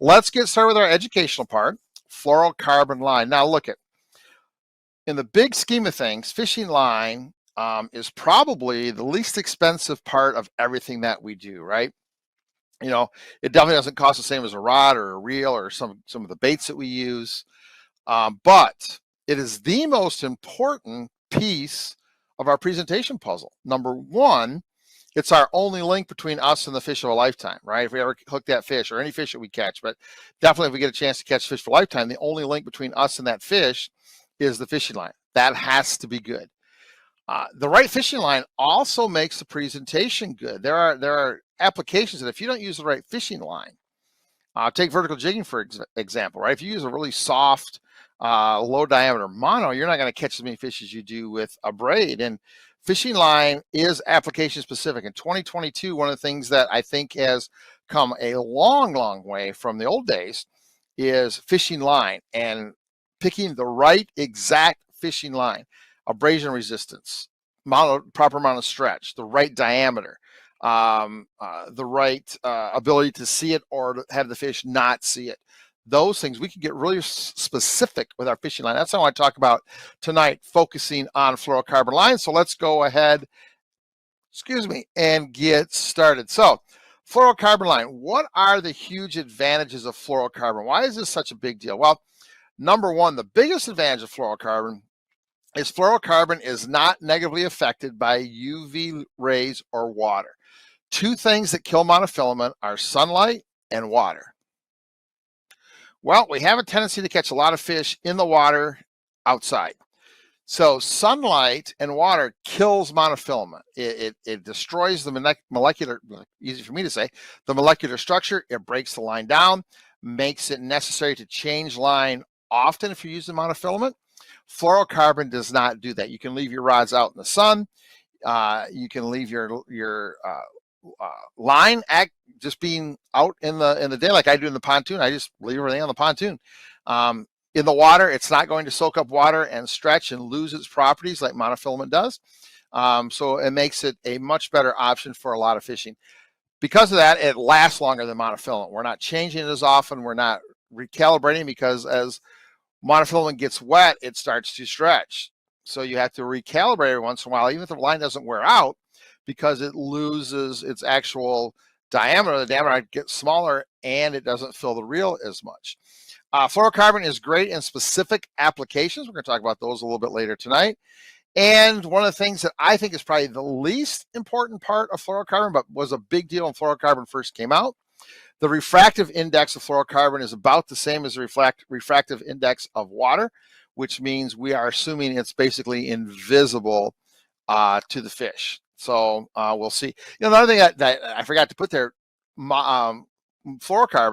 let's get started with our educational part, fluorocarbon line. Now look at, in the big scheme of things, fishing line is probably the least expensive part of everything that we do, right? You know, it definitely doesn't cost the same as a rod or a reel or some of the baits that we use, but it is the most important piece of our presentation puzzle. Number one, it's our only link between us and the fish of a lifetime, right? If we ever hook that fish or any fish that we catch, but definitely if we get a chance to catch fish for a lifetime, the only link between us and that fish is the fishing line. That has to be good. The right fishing line also makes the presentation good. There are applications that if you don't use the right fishing line, take vertical jigging for example, right? If you use a really soft, low diameter mono, you're not going to catch as many fish as you do with a braid. And fishing line is application specific. In 2022, one of the things that I think has come a long way from the old days is fishing line and picking the right exact fishing line, abrasion resistance, proper amount of stretch, the right diameter, the right ability to see it or to have the fish not see it. Those things, we can get really specific with our fishing line. That's what I want to talk about tonight, focusing on fluorocarbon lines. So let's go ahead, and get started. So fluorocarbon line, what are the huge advantages of fluorocarbon? Why is this such a big deal? Well, number one, the biggest advantage of fluorocarbon is not negatively affected by UV rays or water. Two things that kill monofilament are sunlight and water. Well, we have a tendency to catch a lot of fish in the water outside. So sunlight and water kills monofilament. It destroys the molecular, easy for me to say, the molecular structure. It breaks the line down, makes it necessary to change line often if you're using monofilament. Fluorocarbon does not do that. You can leave your rods out in the sun. You can leave your line just being out in the day, like I do in the pontoon. I just leave everything on the pontoon. In the water, it's not going to soak up water and stretch and lose its properties like monofilament does. So it makes it a much better option for a lot of fishing. Because of that, it lasts longer than monofilament. We're not changing it as often. We're not recalibrating because as monofilament gets wet, it starts to stretch. So you have to recalibrate every once in a while, even if the line doesn't wear out, because it loses its actual diameter. The diameter gets smaller and it doesn't fill the reel as much. Fluorocarbon is great in specific applications. We're going to talk about those a little bit later tonight. And one of the things that I think is probably the least important part of fluorocarbon, but was a big deal when fluorocarbon first came out, the refractive index of fluorocarbon is about the same as the refractive index of water, which means we are assuming it's basically invisible to the fish. So we'll see. Another thing that I forgot to put there, fluorocarbon,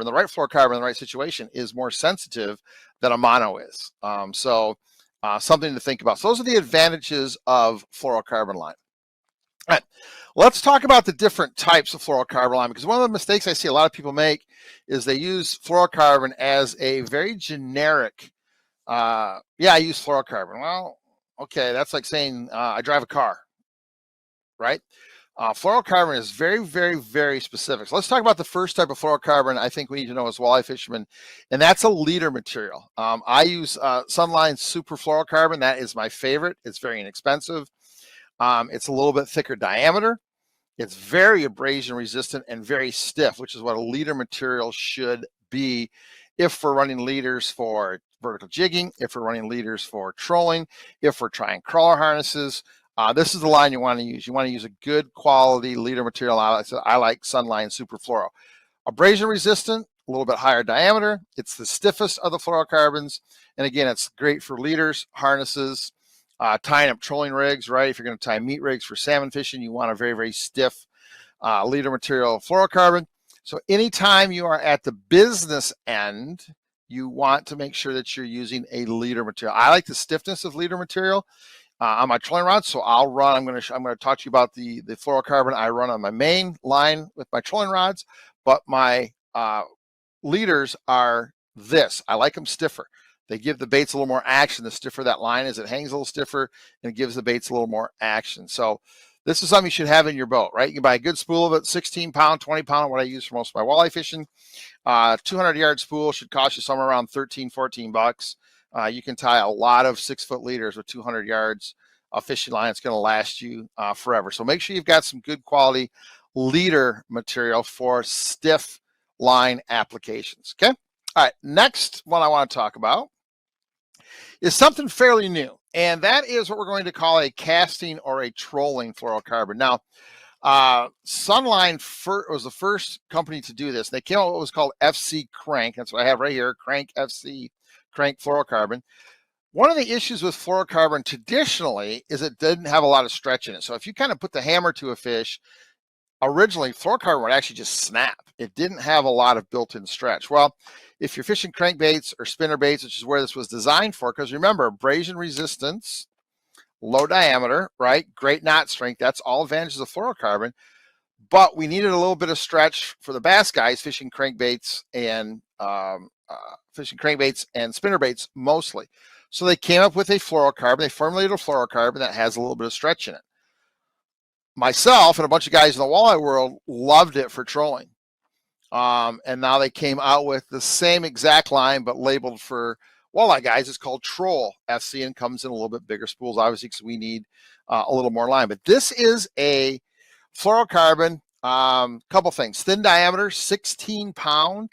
the right fluorocarbon in the right situation is more sensitive than a mono is. Something to think about. So those are the advantages of fluorocarbon line. All right, let's talk about the different types of fluorocarbon line, because one of the mistakes I see a lot of people make is they use fluorocarbon as a very generic, yeah, I use fluorocarbon. Well, okay, that's like saying I drive a car, right? Fluorocarbon is very specific. So let's talk about the first type of fluorocarbon I think we need to know as walleye fishermen, and that's a leader material. I use Sunline Super Fluorocarbon. That is my favorite. It's very inexpensive. It's a little bit thicker diameter. It's very abrasion resistant and very stiff, which is what a leader material should be if we're running leaders for vertical jigging, if we're running leaders for trolling, if we're trying crawler harnesses. This is the line you want to use. You want to use a good quality leader material. I like Sunline Super Fluoro. Abrasion resistant, a little bit higher diameter. It's the stiffest of the fluorocarbons. And again, it's great for leaders, harnesses, tying up trolling rigs, right? If you're going to tie meat rigs for salmon fishing, you want a very stiff leader material fluorocarbon. So anytime you are at the business end, you want to make sure that you're using a leader material. I like the stiffness of leader material on my trolling rods. So I'm going to talk to you about the fluorocarbon I run on my main line with my trolling rods, but my leaders are this. I like them stiffer. They give the baits a little more action. The stiffer that line is, it hangs a little stiffer and it gives the baits a little more action. So This is something you should have in your boat, right? You can buy a good spool of it, 16 pound, 20 pound, what I use for most of my walleye fishing. 200-yard spool should cost you somewhere around 13, 14 bucks. You can tie a lot of 6-foot leaders with 200 yards of fishing line. It's going to last you forever. So make sure you've got some good quality leader material for stiff line applications. Okay. All right. Next one I want to talk about is something fairly new, and that is what we're going to call a casting or a trolling fluorocarbon. Now, Sunline was the first company to do this. They came out with what was called FC Crank. That's what I have right here, Crank FC, Crank fluorocarbon. One of the issues with fluorocarbon traditionally is it didn't have a lot of stretch in it. So if you kind of put the hammer to a fish, originally fluorocarbon would actually just snap. It didn't have a lot of built-in stretch. Well, if you're fishing crankbaits or spinner baits, which is where this was designed for, because remember, abrasion resistance, low diameter, right? Great knot strength. That's all advantages of fluorocarbon. But we needed a little bit of stretch for the bass guys fishing crankbaits and spinner baits mostly. So they came up with a fluorocarbon. They formulated a fluorocarbon that has a little bit of stretch in it. Myself and a bunch of guys in the walleye world loved it for trolling. And now they came out with the same exact line, but labeled for walleye guys. It's called Troll FC and comes in a little bit bigger spools, obviously, because we need a little more line. But this is a fluorocarbon, couple things. Thin diameter, 16 pound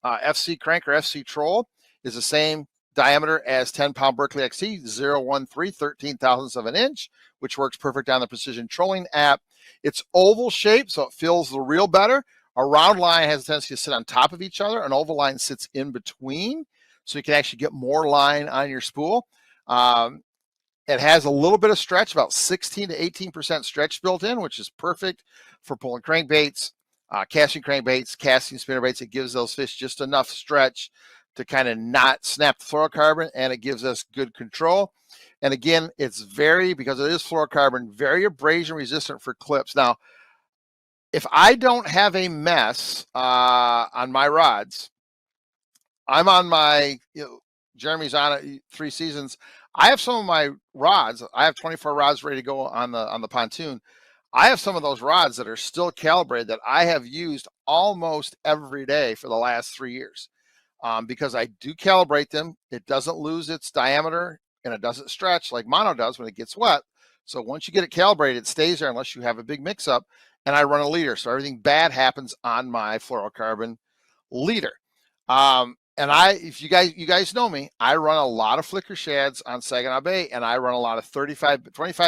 FC Crank or FC Troll is the same diameter as 10 pound Berkeley XT, 013, 13,000ths of an inch, which works perfect on the Precision Trolling app. It's oval shaped, so it feels the reel better. A round line has a tendency to sit on top of each other. An oval line sits in between, so you can actually get more line on your spool. It has a little bit of stretch, about 16 to 18% stretch built in, which is perfect for pulling crankbaits, casting crankbaits, casting spinnerbaits. It gives those fish just enough stretch to kind of not snap the fluorocarbon, and it gives us good control. And again, it's because it is fluorocarbon, very abrasion resistant for clips. Now, if I don't have a mess on my rods, I'm on my, Jeremy's on it 3 seasons. I have some of my rods. I have 24 rods ready to go on the pontoon. I have some of those rods that are still calibrated that I have used almost every day for the last 3 years. Because I do calibrate them. It doesn't lose its diameter and it doesn't stretch like mono does when it gets wet. So once you get it calibrated, it stays there unless you have a big mix up, and I run a leader. So everything bad happens on my fluorocarbon leader. And if you guys know me, I run a lot of flicker shads on Saginaw Bay, and I run a lot of 25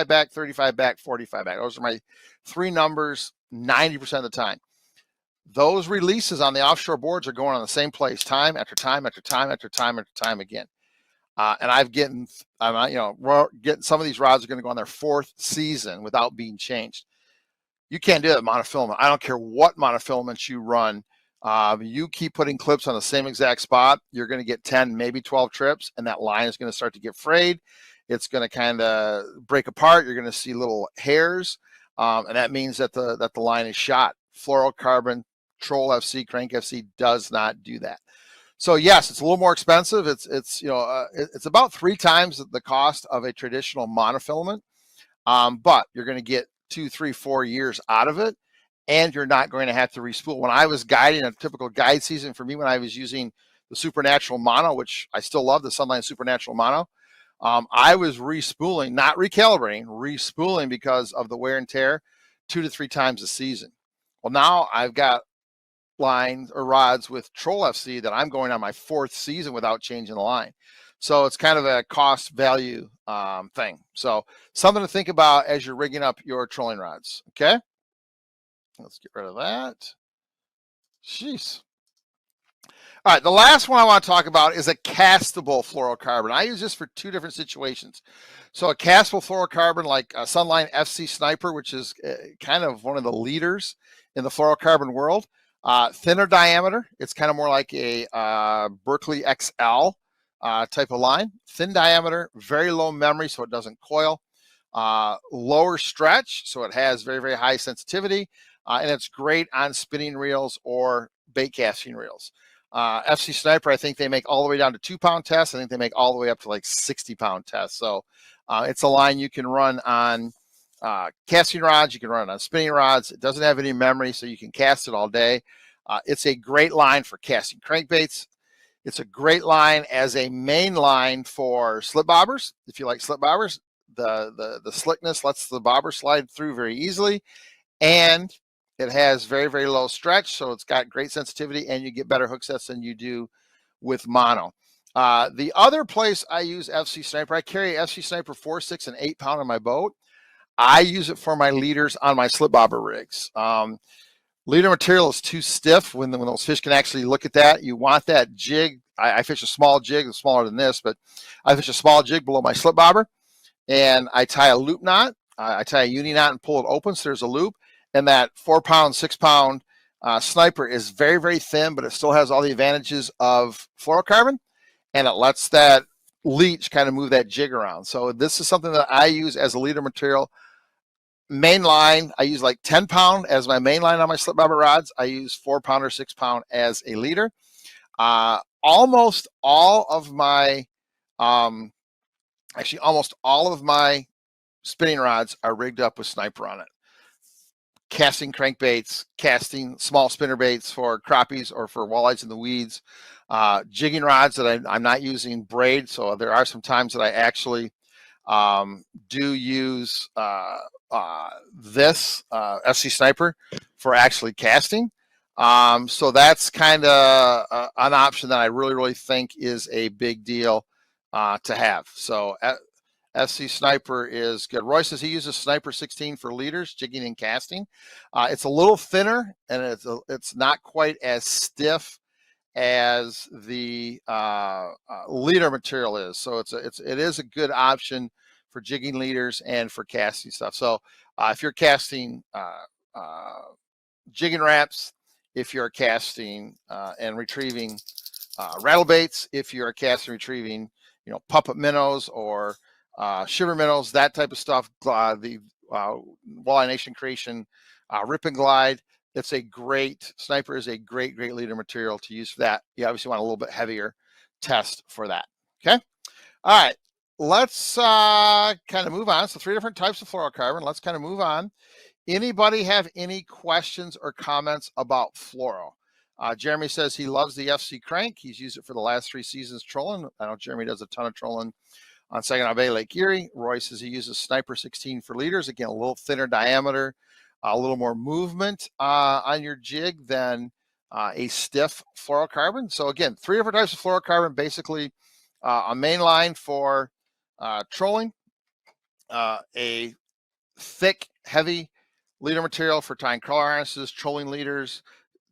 back, 35 back, 45 back. Those are my 3 numbers 90% of the time. Those releases on the offshore boards are going on the same place time after time after time after time after time again. And getting some of these rods are going to go on their 4th season without being changed. You can't do that with monofilament. I don't care what monofilaments you run. You keep putting clips on the same exact spot, you're going to get 10, maybe 12 trips, and that line is going to start to get frayed. It's going to kind of break apart. You're going to see little hairs, and that means that the line is shot. Fluorocarbon Troll FC, Crank FC does not do that. So yes, it's a little more expensive. It's about 3 times the cost of a traditional monofilament, but you're going to get 2, 3, 4 years out of it, and you're not going to have to respool. When I was guiding a typical guide season for me, when I was using the Supernatural Mono, which I still love, the Sunline Supernatural Mono, I was respooling, not recalibrating, respooling because of the wear and tear 2 to 3 times a season. Well, now I've got lines or rods with Troll FC that I'm going on my 4th season without changing the line. So it's kind of a cost value thing. So something to think about as you're rigging up your trolling rods. Okay. Let's get rid of that. Jeez. All right. The last one I want to talk about is a castable fluorocarbon. I use this for 2 different situations. So a castable fluorocarbon like a Sunline FC Sniper, which is kind of one of the leaders in the fluorocarbon world. Thinner diameter. It's kind of more like a Berkeley XL type of line. Thin diameter, very low memory, so it doesn't coil. Lower stretch, so it has very, very high sensitivity. And it's great on spinning reels or bait casting reels. FC Sniper, I think they make all the way down to 2-pound tests. I think they make all the way up to like 60-pound tests. So it's a line you can run on casting rods. You can run it on spinning rods. It doesn't have any memory, so you can cast it all day. It's a great line for casting crankbaits. It's a great line as a main line for slip bobbers. If you like slip bobbers, the slickness lets the bobber slide through very easily, and it has very, very low stretch, so it's got great sensitivity, and you get better hook sets than you do with mono. The other place I use FC Sniper, I carry FC Sniper 4, 6, and 8 pound on my boat. I use it for my leaders on my slip bobber rigs. Leader material is too stiff when those fish can actually look at that. You want that jig. I fish a small jig, it's smaller than this, but I fish a small jig below my slip bobber, and I tie a loop knot. I tie a uni knot and pull it open so there's a loop, and that 4 pound, 6 pound sniper is very, very thin, but it still has all the advantages of fluorocarbon, and it lets that leech kind of move that jig around. So this is something that I use as a leader material. Main line, I use like 10 pound as my main line on my slip bobber rods. I use 4 pound or 6 pound as a leader. Almost all of my, almost all of my spinning rods are rigged up with sniper on it. Casting crankbaits, casting small spinner baits for crappies or for walleyes in the weeds, jigging rods that I'm not using braid. So there are some times that I actually do use this FC Sniper for actually casting. So that's kind of an option that I really think is a big deal to have. So FC Sniper is good. Roy says he uses Sniper 16 for leaders, jigging and casting. It's a little thinner, and it's not quite as stiff as the leader material is. So it is a good option for jigging leaders and for casting stuff. So if you're casting jigging wraps, if you're casting and retrieving rattle baits, if you're casting and retrieving, puppet minnows or shiver minnows, that type of stuff, the Walleye Nation Creation Rip and Glide, it's a great, Sniper is a great leader material to use for that. You obviously want a little bit heavier test for that. Okay. All right. Let's kind of move on. So 3 different types of fluorocarbon. Let's kind of move on. Anybody have any questions or comments about fluoro? Jeremy says he loves the FC crank. He's used it for the last 3 seasons trolling. I know Jeremy does a ton of trolling on Saginaw Bay, Lake Erie. Roy says he uses Sniper 16 for leaders. Again, a little thinner diameter, a little more movement on your jig than a stiff fluorocarbon. So again, 3 different types of fluorocarbon, basically a main line for trolling, a thick, heavy leader material for tying crawler harnesses, trolling leaders,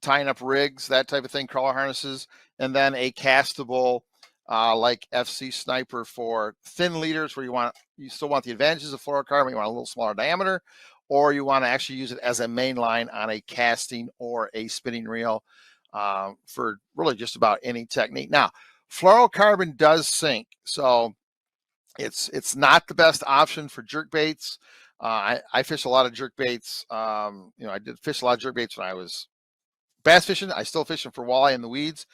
tying up rigs, that type of thing, crawler harnesses, and then a castable like FC Sniper for thin leaders where you still want the advantages of fluorocarbon, you want a little smaller diameter, or you want to actually use it as a main line on a casting or a spinning reel for really just about any technique. Now, fluorocarbon does sink, so it's not the best option for jerk baits. I fish a lot of jerk baits. I did fish a lot of jerk baits when I was bass fishing. I still fish them for walleye in the weeds.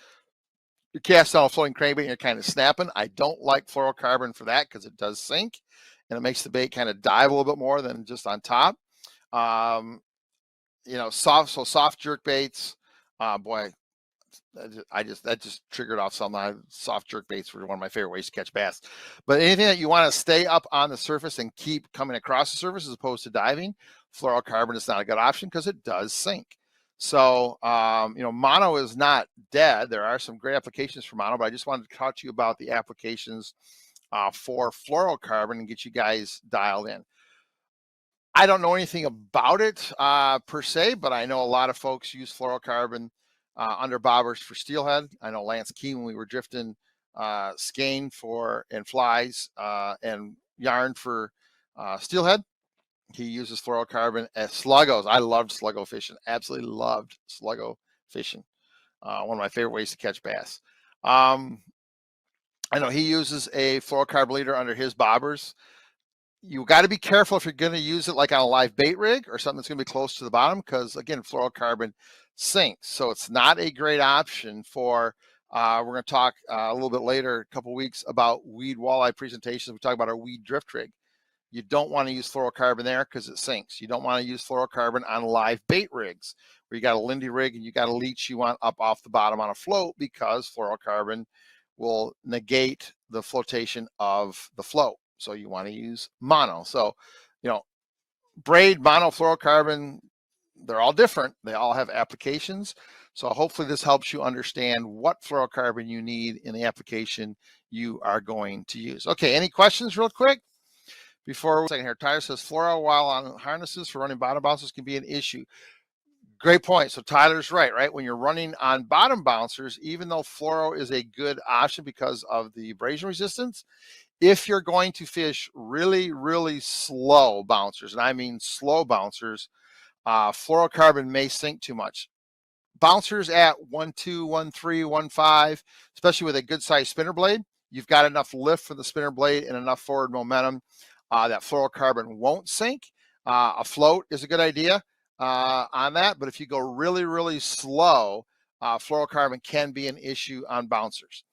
You cast on a floating crankbait and you're kind of snapping. I don't like fluorocarbon for that because it does sink and it makes the bait kind of dive a little bit more than just on top. Soft jerk baits. Boy, that just triggered off some soft jerk baits were one of my favorite ways to catch bass. But anything that you want to stay up on the surface and keep coming across the surface as opposed to diving, fluorocarbon is not a good option because it does sink. So, mono is not dead. There are some great applications for mono, but I just wanted to talk to you about the applications for fluorocarbon and get you guys dialed in. I don't know anything about it per se, but I know a lot of folks use fluorocarbon under bobbers for steelhead. I know Lance Key, when we were drifting skein and flies and yarn for steelhead, he uses fluorocarbon as sluggos. I loved sluggo fishing. Absolutely loved sluggo fishing. One of my favorite ways to catch bass. I know he uses a fluorocarbon leader under his bobbers. You got to be careful if you're going to use it like on a live bait rig or something that's going to be close to the bottom because, again, fluorocarbon sinks. So it's not a great option for, we're going to talk a little bit later, a couple weeks, about weed walleye presentations. We talk about our weed drift rig. You don't want to use fluorocarbon there because it sinks. You don't want to use fluorocarbon on live bait rigs where you got a Lindy rig and you got a leech you want up off the bottom on a float, because fluorocarbon will negate the flotation of the float. So you want to use mono. So, braid, mono, fluorocarbon, they're all different. They all have applications. So hopefully this helps you understand what fluorocarbon you need in the application you are going to use. Okay, any questions real quick? Before second here, Tyler says fluoro while on harnesses for running bottom bouncers can be an issue. Great point. So Tyler's right? When you're running on bottom bouncers, even though fluoro is a good option because of the abrasion resistance, if you're going to fish really, really slow bouncers, and I mean slow bouncers, fluorocarbon may sink too much. Bouncers at 1.2, 1.3, 1.5, especially with a good sized spinner blade, you've got enough lift for the spinner blade and enough forward momentum that fluorocarbon won't sink. A float is a good idea on that, but if you go really, really slow, fluorocarbon can be an issue on bouncers.